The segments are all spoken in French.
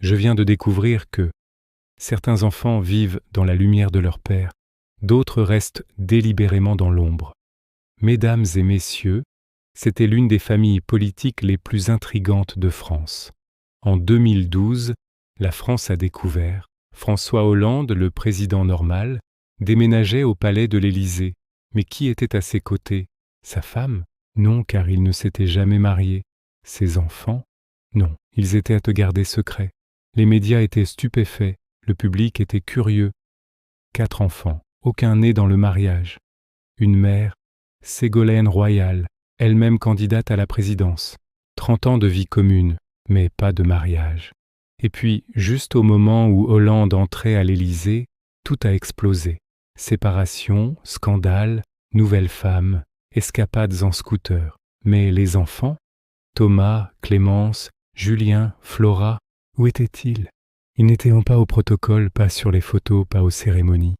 je viens de découvrir que certains enfants vivent dans la lumière de leur père, d'autres restent délibérément dans l'ombre. Mesdames et messieurs, c'était l'une des familles politiques les plus intrigantes de France. En 2012, la France a découvert. François Hollande, le président normal, déménageait au palais de l'Élysée. Mais qui était à ses côtés? Sa femme? Non, car il ne s'était jamais marié. Ses enfants? Non, ils étaient à te garder secret. Les médias étaient stupéfaits, le public était curieux. 4 enfants, aucun né dans le mariage. Une mère, Ségolène Royal, elle-même candidate à la présidence. 30 ans de vie commune, mais pas de mariage. Et puis, juste au moment où Hollande entrait à l'Élysée, tout a explosé. Séparation, scandale, nouvelle femme, escapades en scooter. Mais les enfants? Thomas, Clémence, Julien, Flora, où étaient-ils? Ils n'étaient pas au protocole, pas sur les photos, pas aux cérémonies.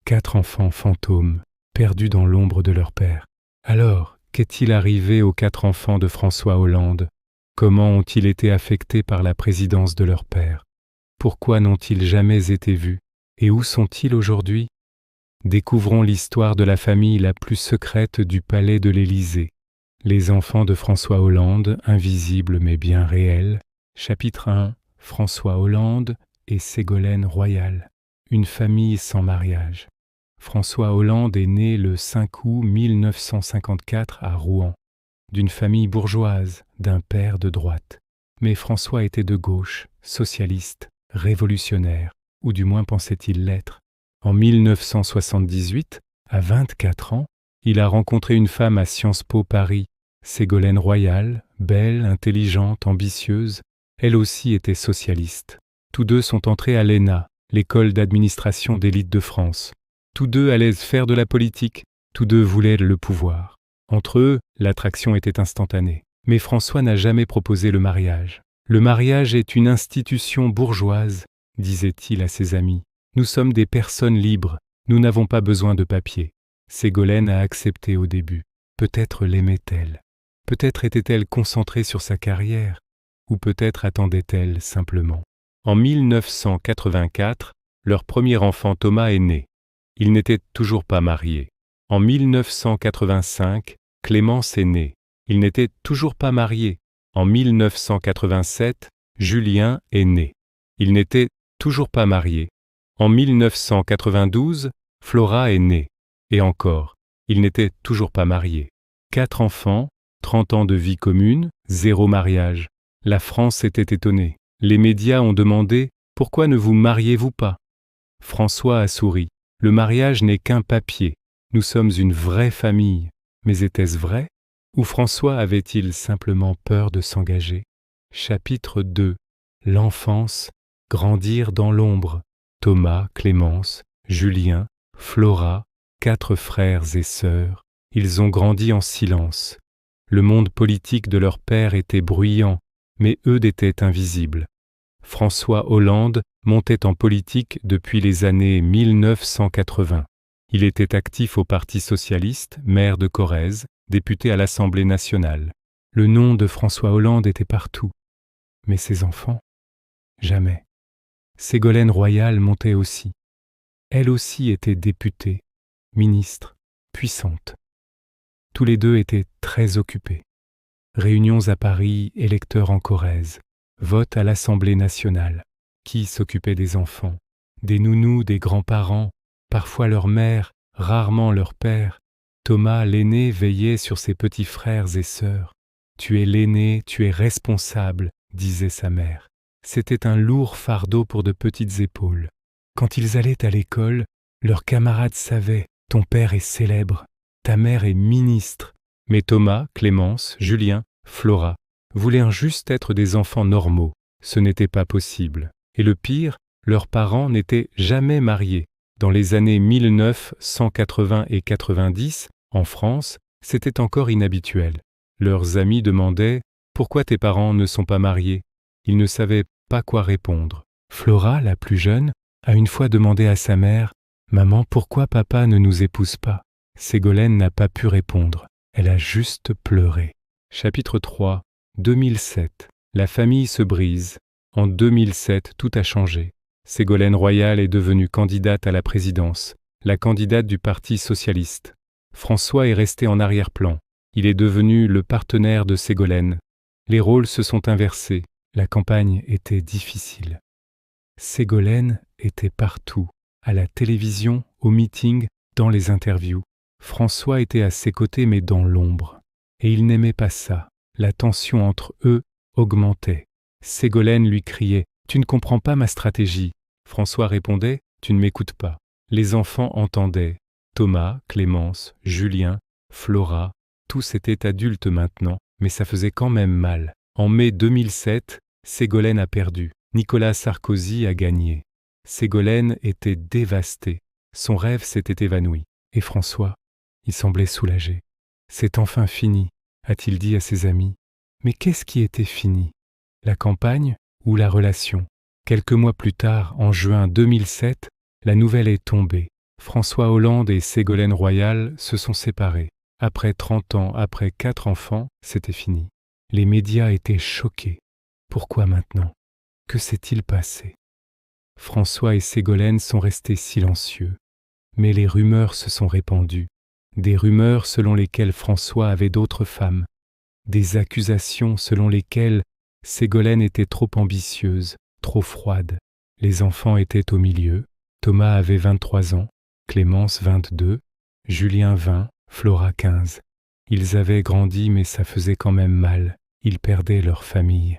4 enfants fantômes, perdus dans l'ombre de leur père. Alors, qu'est-il arrivé aux 4 enfants de François Hollande? Comment ont-ils été affectés par la présidence de leur père? Pourquoi n'ont-ils jamais été vus? Et où sont-ils aujourd'hui? Découvrons l'histoire de la famille la plus secrète du palais de l'Élysée. Les enfants de François Hollande, invisibles mais bien réels. Chapitre 1. François Hollande et Ségolène Royal. Une famille sans mariage. François Hollande est né le 5 août 1954 à Rouen, d'une famille bourgeoise, d'un père de droite. Mais François était de gauche, socialiste, révolutionnaire, ou du moins pensait-il l'être. En 1978, à 24 ans, il a rencontré une femme à Sciences Po Paris, Ségolène Royal, belle, intelligente, ambitieuse. Elle aussi était socialiste. Tous deux sont entrés à l'ENA, l'école d'administration d'élite de France. Tous deux allaient faire de la politique, tous deux voulaient le pouvoir. Entre eux, l'attraction était instantanée. Mais François n'a jamais proposé le mariage. Le mariage est une institution bourgeoise, disait-il à ses amis. Nous sommes des personnes libres, nous n'avons pas besoin de papier. Ségolène a accepté au début. Peut-être l'aimait-elle. Peut-être était-elle concentrée sur sa carrière, ou peut-être attendait-elle simplement. En 1984, leur premier enfant Thomas est né. Il n'était toujours pas marié. En 1985, Clémence est née. Il n'était toujours pas marié. En 1987, Julien est né. Il n'était toujours pas marié. En 1992, Flora est née. Et encore, il n'était toujours pas marié. 4 enfants, 30 ans de vie commune, 0 mariage. La France était étonnée. Les médias ont demandé « Pourquoi ne vous mariez-vous pas ?» François a souri. Le mariage n'est qu'un papier. Nous sommes une vraie famille. Mais était-ce vrai? Ou François avait-il simplement peur de s'engager? Chapitre 2. L'enfance, grandir dans l'ombre. Thomas, Clémence, Julien, Flora, 4 frères et sœurs. Ils ont grandi en silence. Le monde politique de leur père était bruyant, mais eux étaient invisibles. François Hollande montait en politique depuis les années 1980. Il était actif au Parti socialiste, maire de Corrèze, député à l'Assemblée nationale. Le nom de François Hollande était partout. Mais ses enfants? Jamais. Ségolène Royal montait aussi. Elle aussi était députée, ministre, puissante. Tous les deux étaient très occupés. Réunions à Paris, électeurs en Corrèze. Vote à l'Assemblée nationale. Qui s'occupait des enfants? Des nounous, des grands-parents, parfois leur mère, rarement leur père. Thomas, l'aîné, veillait sur ses petits frères et sœurs. « Tu es l'aîné, tu es responsable », disait sa mère. C'était un lourd fardeau pour de petites épaules. Quand ils allaient à l'école, leurs camarades savaient « Ton père est célèbre, ta mère est ministre ». Mais Thomas, Clémence, Julien, Flora voulaient juste être des enfants normaux. Ce n'était pas possible. Et le pire, leurs parents n'étaient jamais mariés. Dans les années 1980 et 90, en France, c'était encore inhabituel. Leurs amis demandaient « Pourquoi tes parents ne sont pas mariés ?» Ils ne savaient pas quoi répondre. Flora, la plus jeune, a une fois demandé à sa mère « Maman, pourquoi papa ne nous épouse pas ?» Ségolène n'a pas pu répondre. Elle a juste pleuré. Chapitre 3. 2007. La famille se brise. En 2007, tout a changé. Ségolène Royal est devenue candidate à la présidence, la candidate du Parti socialiste. François est resté en arrière-plan. Il est devenu le partenaire de Ségolène. Les rôles se sont inversés. La campagne était difficile. Ségolène était partout, à la télévision, aux meetings, dans les interviews. François était à ses côtés mais dans l'ombre. Et il n'aimait pas ça. La tension entre eux augmentait. Ségolène lui criait « Tu ne comprends pas ma stratégie ». François répondait « Tu ne m'écoutes pas ». Les enfants entendaient. Thomas, Clémence, Julien, Flora, tous étaient adultes maintenant, mais ça faisait quand même mal. En mai 2007, Ségolène a perdu. Nicolas Sarkozy a gagné. Ségolène était dévastée. Son rêve s'était évanoui. Et François, il semblait soulagé. « C'est enfin fini », a-t-il dit à ses amis. Mais qu'est-ce qui était fini ? La campagne ou la relation ? Quelques mois plus tard, en juin 2007, la nouvelle est tombée. François Hollande et Ségolène Royal se sont séparés. Après 30 ans, après 4 enfants, c'était fini. Les médias étaient choqués. Pourquoi maintenant ? Que s'est-il passé ? François et Ségolène sont restés silencieux. Mais les rumeurs se sont répandues. Des rumeurs selon lesquelles François avait d'autres femmes. Des accusations selon lesquelles Ségolène était trop ambitieuse, trop froide. Les enfants étaient au milieu. Thomas avait 23 ans, Clémence 22, Julien 20, Flora 15. Ils avaient grandi mais ça faisait quand même mal. Ils perdaient leur famille.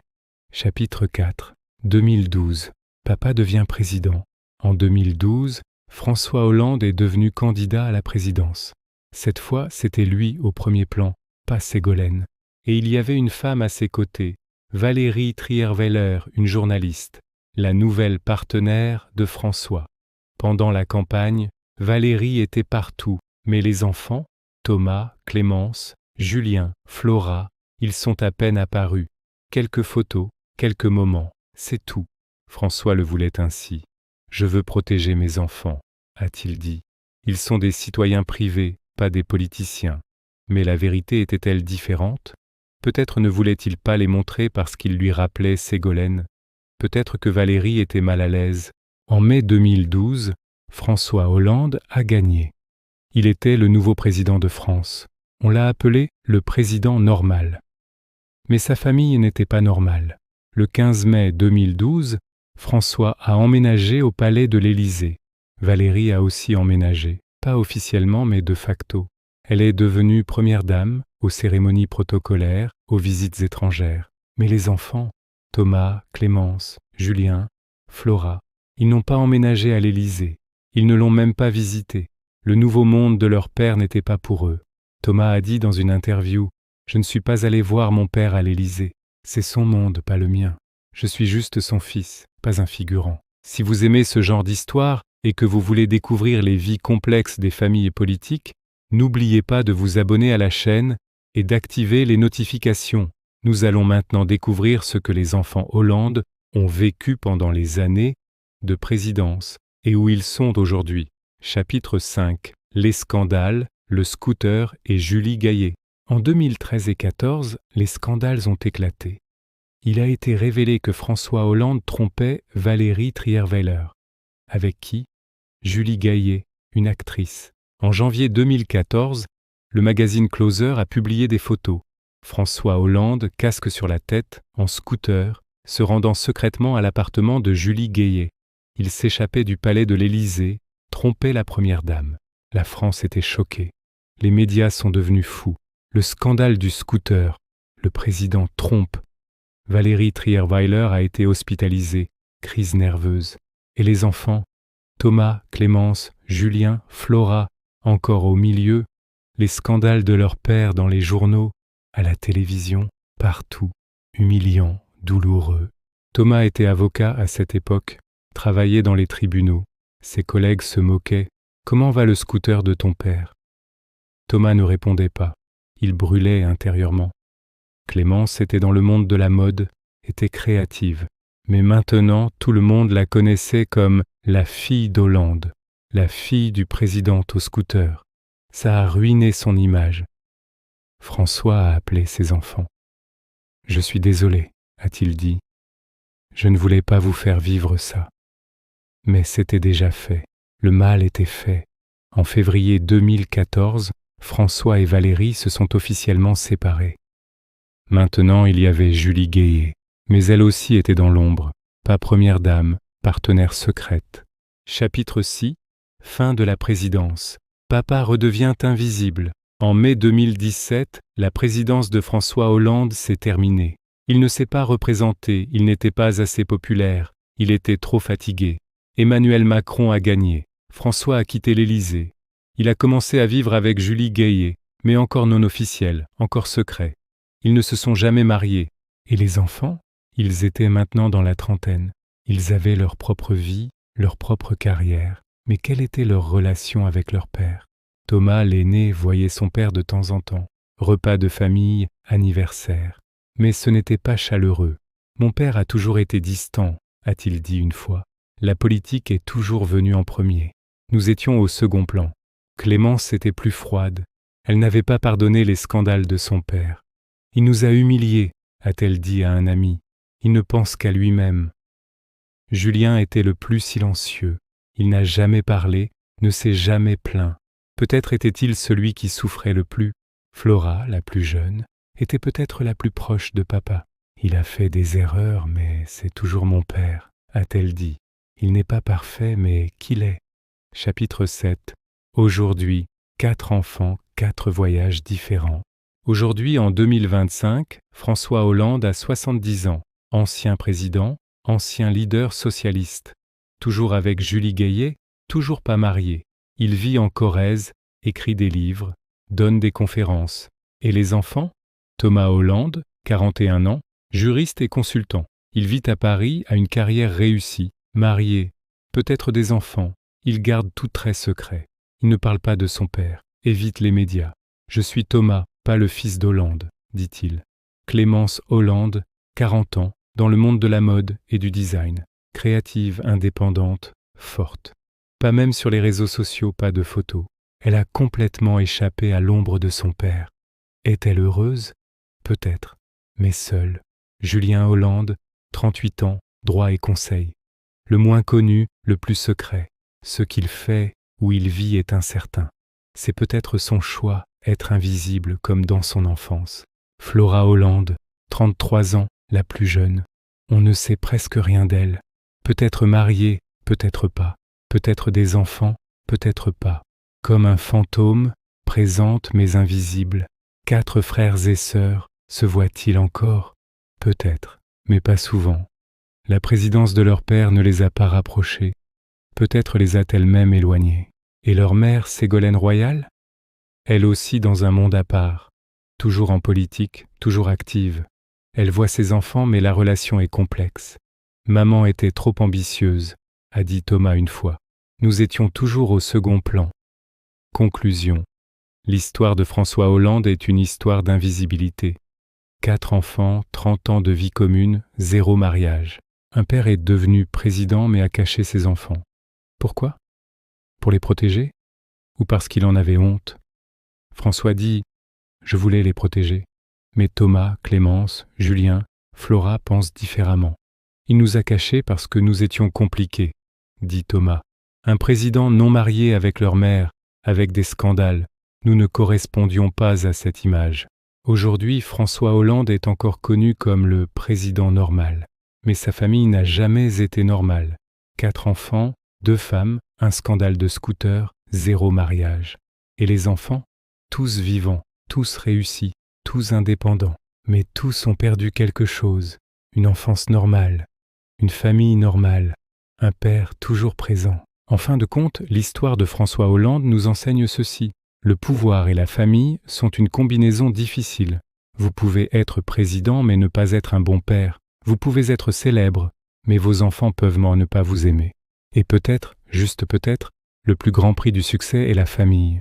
Chapitre 4. 2012. Papa devient président. En 2012, François Hollande est devenu candidat à la présidence. Cette fois, c'était lui au premier plan, pas Ségolène. Et il y avait une femme à ses côtés, Valérie Trierweiler, une journaliste, la nouvelle partenaire de François. Pendant la campagne, Valérie était partout, mais les enfants, Thomas, Clémence, Julien, Flora, ils sont à peine apparus. Quelques photos, quelques moments, c'est tout. François le voulait ainsi. « Je veux protéger mes enfants », a-t-il dit. Ils sont des citoyens privés, pas des politiciens. Mais la vérité était-elle différente ? Peut-être ne voulait-il pas les montrer parce qu'il lui rappelait Ségolène. Peut-être que Valérie était mal à l'aise. En mai 2012, François Hollande a gagné. Il était le nouveau président de France. On l'a appelé le président normal. Mais sa famille n'était pas normale. Le 15 mai 2012, François a emménagé au palais de l'Élysée. Valérie a aussi emménagé, pas officiellement mais de facto. Elle est devenue première dame, aux cérémonies protocolaires, aux visites étrangères. Mais les enfants, Thomas, Clémence, Julien, Flora, ils n'ont pas emménagé à l'Élysée. Ils ne l'ont même pas visité. Le nouveau monde de leur père n'était pas pour eux. Thomas a dit dans une interview « Je ne suis pas allé voir mon père à l'Élysée. C'est son monde, pas le mien. Je suis juste son fils, pas un figurant. » Si vous aimez ce genre d'histoire et que vous voulez découvrir les vies complexes des familles politiques, n'oubliez pas de vous abonner à la chaîne et d'activer les notifications. Nous allons maintenant découvrir ce que les enfants Hollande ont vécu pendant les années de présidence et où ils sont aujourd'hui. Chapitre 5. Les scandales, le scooter et Julie Gaillet. En 2013 et 2014, les scandales ont éclaté. Il a été révélé que François Hollande trompait Valérie Trierweiler. Avec qui ? Julie Gaillet, une actrice. En janvier 2014, le magazine Closer a publié des photos. François Hollande, casque sur la tête, en scooter, se rendant secrètement à l'appartement de Julie Gaillet. Il s'échappait du palais de l'Élysée, trompait la première dame. La France était choquée. Les médias sont devenus fous. Le scandale du scooter. Le président trompe. Valérie Trierweiler a été hospitalisée, crise nerveuse. Et les enfants, Thomas, Clémence, Julien, Flora, encore au milieu, les scandales de leur père dans les journaux, à la télévision, partout, humiliants, douloureux. Thomas était avocat à cette époque, travaillait dans les tribunaux. Ses collègues se moquaient. « Comment va le scooter de ton père ?» Thomas ne répondait pas. Il brûlait intérieurement. Clémence était dans le monde de la mode, était créative. Mais maintenant, tout le monde la connaissait comme la fille d'Hollande, la fille du président au scooter. Ça a ruiné son image. François a appelé ses enfants. « Je suis désolé, a-t-il dit. Je ne voulais pas vous faire vivre ça. Mais c'était déjà fait. Le mal était fait. En février 2014, François et Valérie se sont officiellement séparés. Maintenant, il y avait Julie Gaillet, mais elle aussi était dans l'ombre, pas première dame, partenaire secrète. Chapitre 6. Fin de la présidence. Papa redevient invisible. En mai 2017, la présidence de François Hollande s'est terminée. Il ne s'est pas représenté, il n'était pas assez populaire, il était trop fatigué. Emmanuel Macron a gagné. François a quitté l'Élysée. Il a commencé à vivre avec Julie Gaillet, mais encore non officiel, encore secret. Ils ne se sont jamais mariés. Et les enfants? Ils étaient maintenant dans la trentaine. Ils avaient leur propre vie, leur propre carrière. Mais quelle était leur relation avec leur père? Thomas, l'aîné, voyait son père de temps en temps. Repas de famille, anniversaire. Mais ce n'était pas chaleureux. Mon père a toujours été distant, a-t-il dit une fois. La politique est toujours venue en premier. Nous étions au second plan. Clémence était plus froide. Elle n'avait pas pardonné les scandales de son père. Il nous a humiliés, a-t-elle dit à un ami. Il ne pense qu'à lui-même. Julien était le plus silencieux. Il n'a jamais parlé, ne s'est jamais plaint. Peut-être était-il celui qui souffrait le plus. Flora, la plus jeune, était peut-être la plus proche de papa. Il a fait des erreurs, mais c'est toujours mon père, a-t-elle dit. Il n'est pas parfait, mais qu'il est. Chapitre 7. Aujourd'hui, 4 enfants, 4 voyages différents. Aujourd'hui, en 2025, François Hollande a 70 ans, ancien président, ancien leader socialiste. Toujours avec Julie Gaillet, toujours pas marié. Il vit en Corrèze, écrit des livres, donne des conférences. Et les enfants? Thomas Hollande, 41 ans, juriste et consultant. Il vit à Paris, a une carrière réussie, marié, peut-être des enfants. Il garde tout très secret. Il ne parle pas de son père, évite les médias. Je suis Thomas, pas le fils d'Hollande, dit-il. Clémence Hollande, 40 ans, dans le monde de la mode et du design. Créative, indépendante, forte. Pas même sur les réseaux sociaux, pas de photos. Elle a complètement échappé à l'ombre de son père. Est-elle heureuse? Peut-être, mais seule. Julien Hollande, 38 ans, droit et conseil. Le moins connu, le plus secret. Ce qu'il fait, où il vit est incertain. C'est peut-être son choix, être invisible comme dans son enfance. Flora Hollande, 33 ans, la plus jeune. On ne sait presque rien d'elle. Peut-être mariée, peut-être pas. Peut-être des enfants, peut-être pas. Comme un fantôme, présente mais invisible. 4 frères et sœurs, se voient-ils encore? Peut-être, mais pas souvent. La présidence de leur père ne les a pas rapprochés. Peut-être les a-t-elle même éloignés. Et leur mère, Ségolène Royal? Elle aussi dans un monde à part. Toujours en politique, toujours active. Elle voit ses enfants, mais la relation est complexe. Maman était trop ambitieuse, a dit Thomas une fois. Nous étions toujours au second plan. Conclusion. L'histoire de François Hollande est une histoire d'invisibilité. 4 enfants, 30 ans de vie commune, 0 mariage. Un père est devenu président mais a caché ses enfants. Pourquoi? Pour les protéger? Ou parce qu'il en avait honte? François dit « Je voulais les protéger ». Mais Thomas, Clémence, Julien, Flora pensent différemment. Il nous a cachés parce que nous étions compliqués, dit Thomas. Un président non marié avec leur mère, avec des scandales. Nous ne correspondions pas à cette image. Aujourd'hui, François Hollande est encore connu comme le président normal. Mais sa famille n'a jamais été normale. 4 enfants, 2 femmes, un scandale de scooter, 0 mariage. Et les enfants? Tous vivants, tous réussis, tous indépendants. Mais tous ont perdu quelque chose. Une enfance normale, une famille normale, un père toujours présent. En fin de compte, l'histoire de François Hollande nous enseigne ceci. Le pouvoir et la famille sont une combinaison difficile. Vous pouvez être président mais ne pas être un bon père. Vous pouvez être célèbre, mais vos enfants peuvent ne pas vous aimer. Et peut-être, juste peut-être, le plus grand prix du succès est la famille.